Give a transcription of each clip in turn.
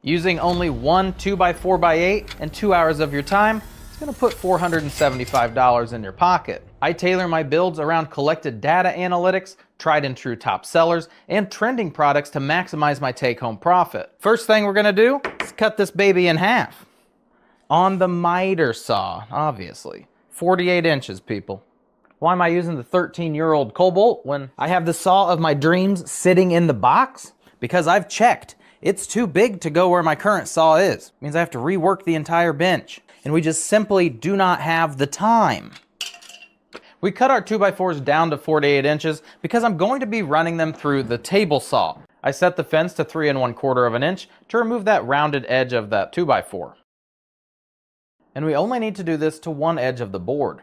Using only one 2x4x8 and 2 hours of your time, it's gonna put $475 in your pocket. I tailor my builds around collected data analytics, tried and true top sellers, and trending products to maximize my take-home profit. First thing we're gonna do is cut this baby in half. On the miter saw, obviously. 48 inches, people. Why am I using the 13-year-old Cobalt when I have the saw of my dreams sitting in the box? Because I've checked. It's too big to go where my current saw is. It means I have to rework the entire bench. And we just simply do not have the time. We cut our 2x4s down to 48 inches because I'm going to be running them through the table saw. I set the fence to 3 1/4 of an inch to remove that rounded edge of that 2x4. And we only need to do this to one edge of the board.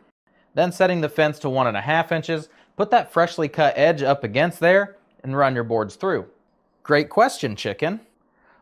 Then setting the fence to 1 1/2 inches, put that freshly cut edge up against there and run your boards through. Great question, chicken.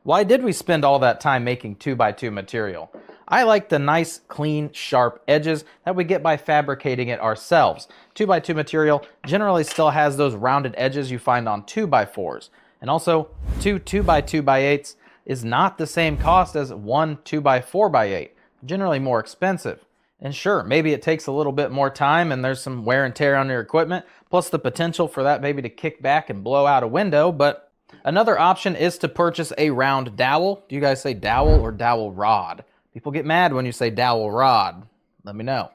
Why did we spend all that time making 2x2 material? I like the nice, clean, sharp edges that we get by fabricating it ourselves. 2x2 material generally still has those rounded edges you find on 2x4s. And also, two 2x2x8s is not the same cost as one 2x4x8, generally more expensive. And sure, maybe it takes a little bit more time and there's some wear and tear on your equipment, plus the potential for that baby to kick back and blow out a window, but another option is to purchase a round dowel. Do you guys say dowel or dowel rod? People get mad when you say dowel rod. Let me know.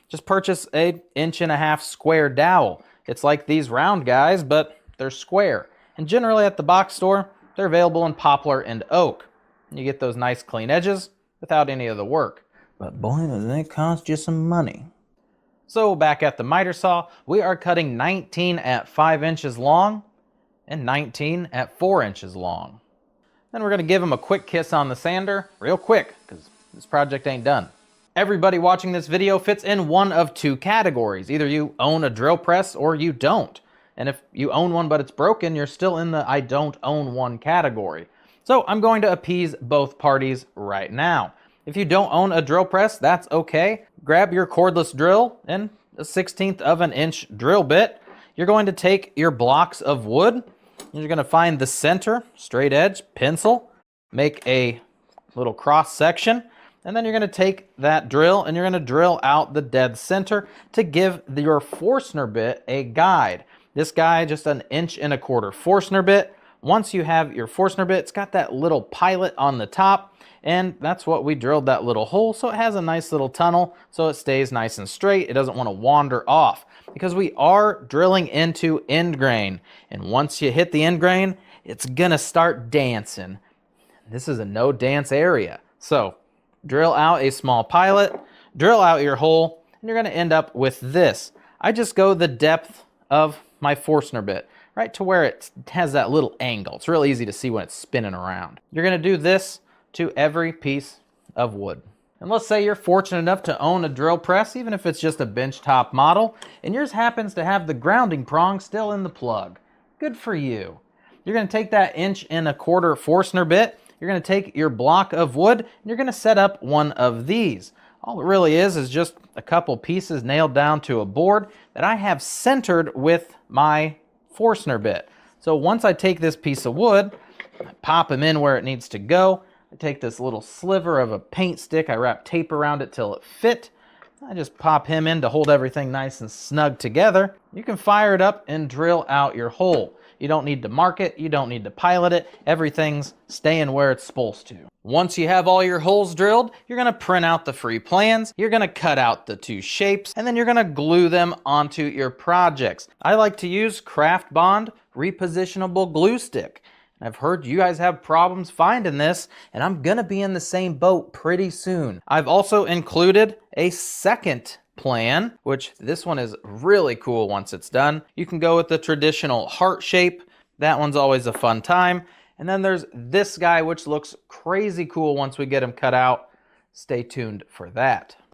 Just purchase a 1.5 inch square dowel. It's like these round guys, but they're square. And generally at the box store, they're available in poplar and oak. You get those nice clean edges without any of the work. But boy, does it cost you some money. So back at the miter saw, we are cutting 19 at 5 inches long and 19 at 4 inches long. Then we're gonna give them a quick kiss on the sander, real quick, because this project ain't done. Everybody watching this video fits in one of two categories. Either you own a drill press or you don't. And if you own one but it's broken, you're still in the I don't own one category. So I'm going to appease both parties right now. If you don't own a drill press, that's okay. Grab your cordless drill and a 1/16 of an inch drill bit. You're going to take your blocks of wood. You're going to find the center, straight edge, pencil, make a little cross section, and then you're going to take that drill and you're going to drill out the dead center to give your Forstner bit a guide. This guy, just an 1.25 inch Forstner bit. Once you have your Forstner bit, it's got that little pilot on the top, and that's what we drilled that little hole, so it has a nice little tunnel so it stays nice and straight. It doesn't want to wander off because we are drilling into end grain, and once you hit the end grain, it's gonna start dancing. This is a no dance area. So drill out a small pilot, drill out your hole, and you're gonna end up with this. I just go the depth of my Forstner bit, right to where it has that little angle. It's real easy to see when it's spinning around. You're gonna do this to every piece of wood. And let's say you're fortunate enough to own a drill press, even if it's just a benchtop model, and yours happens to have the grounding prong still in the plug. Good for you. You're gonna take that 1.25 inch Forstner bit, you're gonna take your block of wood, and you're gonna set up one of these. All it really is just a couple pieces nailed down to a board that I have centered with my Forstner bit. So once I take this piece of wood, I pop him in where it needs to go. I take this little sliver of a paint stick, I wrap tape around it till it fit. I just pop him in to hold everything nice and snug together. You can fire it up and drill out your hole. You don't need to mark it, you don't need to pilot it, everything's staying where it's supposed to. Once you have all your holes drilled, you're gonna print out the free plans, you're gonna cut out the two shapes, and then you're gonna glue them onto your projects. I like to use Craft Bond repositionable glue stick. I've heard you guys have problems finding this, and I'm gonna be in the same boat pretty soon. I've also included a second plan, which this one is really cool once it's done. You can go with the traditional heart shape. That one's always a fun time. And then there's this guy, which looks crazy cool once we get him cut out. Stay tuned for that.